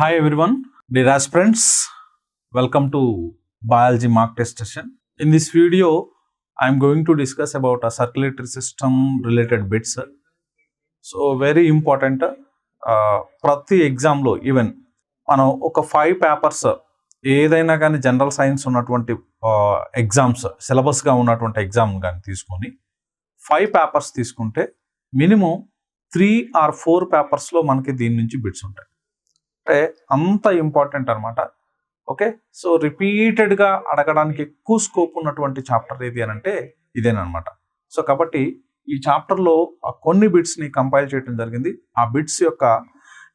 Hi everyone, dear aspirants, welcome to biology mock test session. In this video, I am going to discuss about a circulatory system related bits. So very important. ప్రతి ఎగ్జామ్లో even మనం ఒక 5 papers ఏదైనా కానీ general science ఉన్నటువంటి exams సిలబస్గా ఉన్నటువంటి exam కానీ తీసుకొని 5 పేపర్స్ తీసుకుంటే మినిమం 3 or 4 పేపర్స్లో మనకి దీని నుంచి బిట్స్ ఉంటాయి. అంటే అంత ఇంపార్టెంట్ అనమాట. ఓకే, సో రిపీటెడ్గా అడగడానికి ఎక్కువ స్కోప్ ఉన్నటువంటి చాప్టర్ ఏది అని అంటే ఇదేనమాట. సో కాబట్టి ఈ చాప్టర్లో కొన్ని బిట్స్ని కంపైల్ చేయడం జరిగింది. ఆ బిట్స్ యొక్క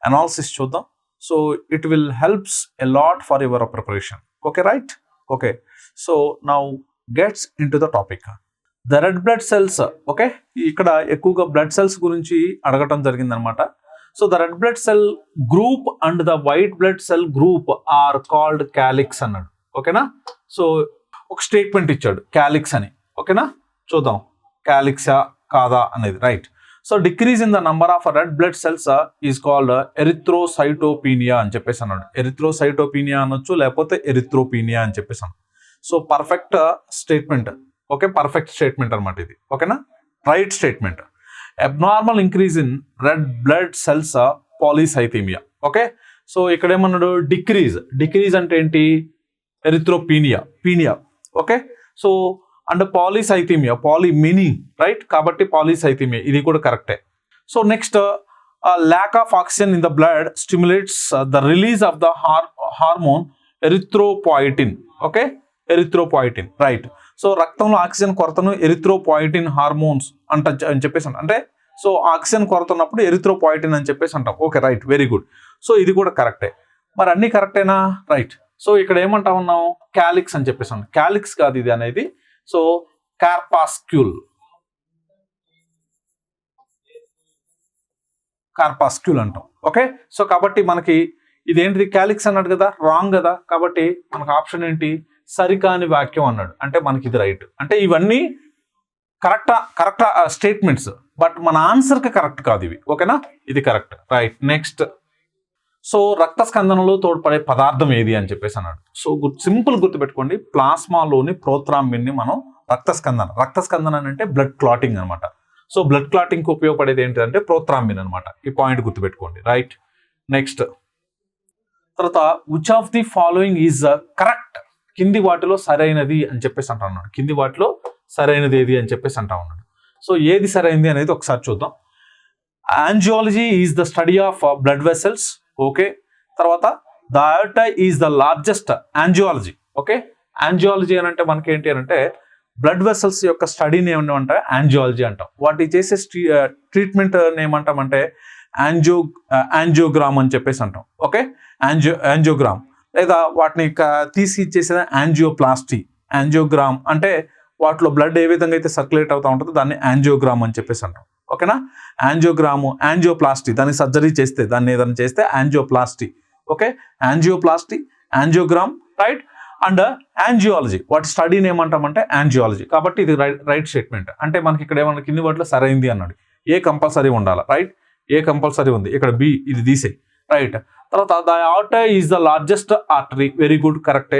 అనాలిసిస్ చూద్దాం. So it will helps a lot for your preparation. Okay, right. Okay, so now gets in to the topic. The red blood cells. Okay, ఇక్కడ ఎక్కువగా బ్లడ్ సెల్స్ గురించి అడగటం జరిగిందనమాట. So the red blood cell group and the white blood cell group are called calyx అన్నాడు. ఓకేనా, so ఒక statement ఇచ్చాడు calyx అని. ఓకేనా, చూద్దాం క్యాలిక్సా కాదా అనేది. Right. So decrease in the number of red blood cells is called ఎరిథ్రోసైటోపీనియా అని చెప్పేసి అన్నాడు. ఎరిథ్రోసైటోపీనియా అనొచ్చు, లేకపోతే ఎరిథ్రోపీనియా అని చెప్పేసి అన్నాడు. So perfect statement. Okay, perfect statement అనమాట ఇది. ఓకేనా, right statement. Abnormal increase in red blood cells polycythemia. Okay, so ఇక్కడ ఏమన్నాడు డిక్రీజ్ అంటే ఏంటి? Erythropenia. Okay, so and polycythemia, poly meaning right, కాబట్టి పాలీసైథీమియా ఇది కూడా కరెక్టే. So next, lack of oxygen in the blood stimulates the release of the hormone erythropoietin. Okay, erythropoietin right. So రక్తంలో oxygen కొరతను ఎరిథ్రోపాయిటిన్ హార్మోన్స్ అని చెప్పేసి అంటే so oxygen కొరత ఉన్నప్పుడు ఎరిథ్రోపాయిటిన్ అని చెప్పేసి అంటాం. Okay, right, very good. So ఇది కూడా కరెక్టే. మరి అన్ని కరెక్టేనా? రైట్. సో ఇక్కడ ఏమంటా ఉన్నాం? క్యాలిక్స్ అని చెప్పేసి ఉన్నాం. క్యాలిక్స్ కాదు ఇది అనేది. సో కార్పాస్క్యూల్ అంటాం. ఓకే, సో కాబట్టి మనకి ఇదేంటిది? క్యాలిక్స్ అన్నాడు కదా, రాంగ్ కదా. కాబట్టి మనకు ఆప్షన్ ఏంటి? సరికాని వాక్యం అన్నాడు. అంటే మనకి ఇది రైట్. అంటే ఇవన్నీ కరెక్ట్ స్టేట్మెంట్స్, బట్ మన ఆన్సర్కి కరెక్ట్ కాదు ఇవి. ఓకేనా, ఇది కరెక్ట్. రైట్. నెక్స్ట్, సో రక్త స్కందనలో తోడ్పడే పదార్థం ఏది అని చెప్పేసి అన్నాడు. సో సింపుల్ గుర్తుపెట్టుకోండి, ప్లాస్మాలోని ప్రోత్రాంబిన్ని మనం రక్త స్కందన అంటే బ్లడ్ క్లాటింగ్ అనమాట. సో బ్లడ్ క్లాటింగ్కి ఉపయోగపడేది ఏంటంటే ప్రోత్రాంబిన్ అనమాట. ఈ పాయింట్ గుర్తుపెట్టుకోండి. రైట్. నెక్స్ట్, తర్వాత which of the following is correct? కింది వాటిలో సరైనది అని చెప్పేసి అంటా ఉన్నాడు. కింది వాటిలో సరైనది ఏది అని చెప్పేసి అంటా ఉన్నాడు. సో ఏది సరైనది అనేది ఒకసారి చూద్దాం. Angiology is the study of blood vessels. Okay, తర్వాత the aorta is the largest angiology. Okay, angiology అని అంటే మనకి ఏంటి అని అంటే బ్లడ్ వెసల్స్ యొక్క స్టడీని ఏమంటే యాంజియాలజీ అంటాం. వాటి చేసే ట్రీట్మెంట్ ఏమంటామంటే యాంజియోగ్రామ్ అని చెప్పేసి అంటాం. ఓకే, యాంజియోగ్రామ్, లేదా వాటిని తీసి ఇచ్చేసిన యాంజియోగ్రామ్ అంటే వాటిలో బ్లడ్ ఏ విధంగా అయితే సర్క్యులేట్ అవుతూ ఉంటుందో దాన్ని యాంజియోగ్రామ్ అని చెప్పేసి అంటాం. ఓకేనా, యాంజియోగ్రాము, యాంజియోప్లాస్టీ, దాన్ని సర్జరీ చేస్తే, దాన్ని ఏదైనా చేస్తే angioplasty. Okay, angiogram right. And angiology, వాటి స్టడీని ఏమంటామంటే యాంజియాలజీ. కాబట్టి ఇది రైట్ స్టేట్మెంట్. అంటే మనకి ఇక్కడ ఏమన్నా కింది వాటిలో సరైంది అన్నాడు. ఏ కంపల్సరీ ఉండాలి. రైట్, ఏ కంపల్సరీ ఉంది. ఇక్కడ బి, ఇది తీసేయి. రైట్. తర్వాత the aorta is the largest artery. Very good, కరెక్టే.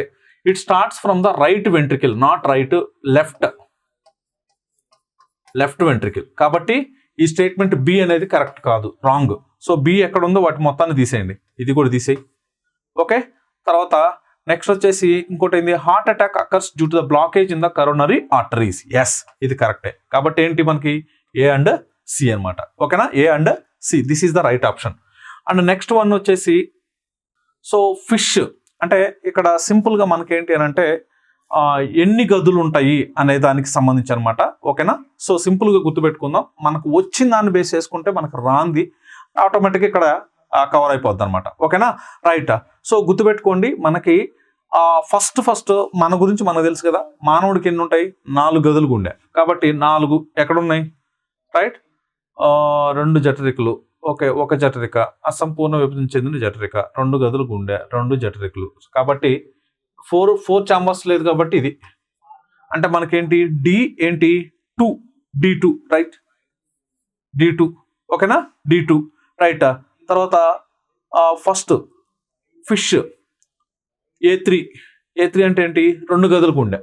It starts from the right ventricle, not right, left ventricle. కాబట్టి ఈ స్టేట్మెంట్ బి అనేది కరెక్ట్ కాదు, రాంగ్. సో బి ఎక్కడ ఉందో వాటి మొత్తాన్ని తీసేయండి. ఇది కూడా తీసేయి. ఓకే, తర్వాత నెక్స్ట్ వచ్చేసి ఇంకోటి ఏంది? Heart attack occurs due to the blockage in the coronary arteries. Yes, ఇది కరెక్టే. కాబట్టి ఏంటి మనకి? ఏ అండ్ సి అనమాట. ఓకేనా, A and C, this is the right option. And next one వచ్చేసి, సో ఫిష్ అంటే ఇక్కడ సింపుల్గా మనకేంటి అని అంటే ఎన్ని గదులు ఉంటాయి అనే దానికి సంబంధించి అనమాట. ఓకేనా, సో సింపుల్గా గుర్తుపెట్టుకుందాం. మనకు వచ్చిన దాన్ని బేస్ చేసుకుంటే మనకు రాంది ఆటోమేటిక్గా ఇక్కడ కవర్ అయిపోద్ది అనమాట. ఓకేనా, రైట్. సో గుర్తుపెట్టుకోండి, మనకి ఫస్ట్ మన గురించి మనకు తెలుసు కదా, మానవుడికి ఎన్ని ఉంటాయి? 4 గదులు గుండె. కాబట్టి 4 ఎక్కడున్నాయి? రైట్, 2 జఠరికలు. ఓకే, 1 జఠరిక, అసంపూర్ణ విభజన చెందిన జఠరిక, 2 గదులు గుండె, 2 జఠరికలు. కాబట్టి 4 ఛాంబర్స్ లేదు. కాబట్టి ఇది అంటే మనకేంటి? డి ఏంటి? 2, D2 రైట్, D2. ఓకేనా, D2 రైట్. తర్వాత ఫస్ట్ ఫిష్ A3 అంటే ఏంటి, 2 గదుల గుండె,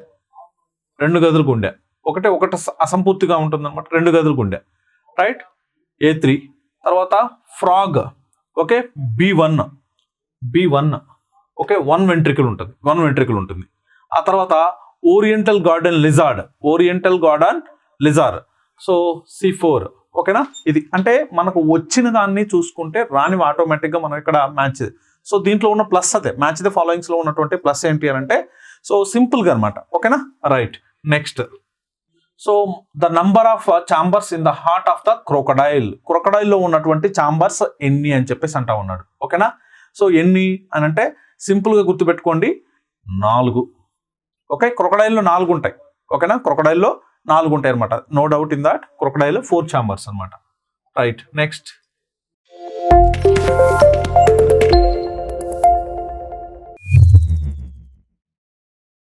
2 గదుల గుండె, ఒకటి అసంపూర్తిగా ఉంటుంది అనమాట, 2 గదుల గుండె, రైట్. A3 తర్వాత frog, okay, B1 okay, 1 ventricle ఉంటుంది. ఆ తర్వాత oriental garden lizard, so C4, ఓకేనా. ఇది అంటే మనకు వచ్చిన దాన్ని చూసుకుంటే రానివి ఆటోమేటిక్గా మనం ఇక్కడ మ్యాచ్. సో దీంట్లో ఉన్న ప్లస్ అదే, మ్యాచ్ ద ఫాలోయింగ్స్ లో ఉన్నటువంటి ప్లస్ ఏంటి అని అంటే, సో సింపుల్ గా అనమాట, ఓకేనా, right. Next, so the number of chambers in the heart of the crocodile లో ఉన్నటువంటి ఛాంబర్స్ ఎన్ని అని చెప్పేసి అంటా ఉన్నాడు, ఓకేనా. సో ఎన్ని అని అంటే సింపుల్ గా గుర్తుపెట్టుకోండి, 4. ఓకే, క్రొకడైల్లో 4 ఉంటాయి, ఓకేనా, క్రొకడైల్లో 4 ఉంటాయి అనమాట. నో డౌట్ ఇన్ దట్, క్రొకడైల్లో 4 ఛాంబర్స్ అనమాట, రైట్. నెక్స్ట్,